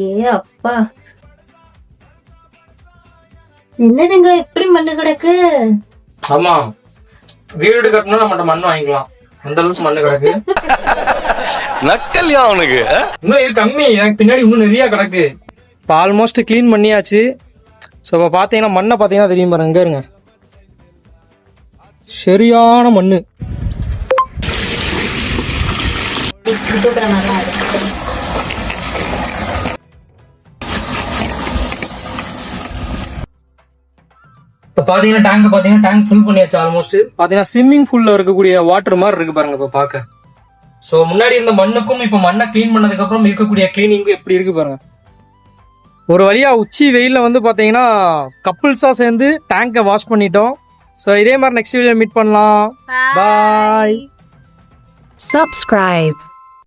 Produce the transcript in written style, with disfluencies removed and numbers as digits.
ஏ அப்பா, என்னதுங்க இப்படி மண்ணு கிடக்கு? ஆமா, வீடு கட்டணும் நம்மகிட்ட மண்ணு வாங்கிக்கலாம், அந்த அளவுக்கு மண்ணு கிடக்கு. நக்கல்யா அவனுக்கு. இன்னும் இது கம்மி, எனக்கு பின்னாடி இன்னும் நிறைய கிடக்கு. இப்போ ஆல்மோஸ்ட் கிளீன் பண்ணியாச்சு. ஸோ இப்போ பார்த்தீங்கன்னா மண்ணை பார்த்தீங்கன்னா தெரியும் பாருங்க, இங்கே இருங்க, சரியான மண்ணு. இப்போ பார்த்தீங்கன்னா டேங்க் ஃபுல் பண்ணியாச்சு. ஆல்மோஸ்ட் பார்த்தீங்கன்னா ஸ்விம்மிங் பூல்ல இருக்கக்கூடிய வாட்டர் மாதிரி இருக்கு பாருங்க இப்போ பார்க்க. ஸோ முன்னாடி இருந்த மண்ணுக்கும் இப்போ மண்ணை க்ளீன் பண்ணதுக்கு அப்புறம் இருக்கக்கூடிய கிளீனிங்கும் எப்படி இருக்கு பாருங்க. ஒரு வழியா உச்சி வெயில்ல வந்து பார்த்தீங்கன்னா கப்புள்ஸா சேர்ந்து டேங்கை வாஷ் பண்ணிட்டோம். ஸோ இதே மாதிரி நெக்ஸ்ட் வீடியோ மீட் பண்ணலாம். பாய். Subscribe.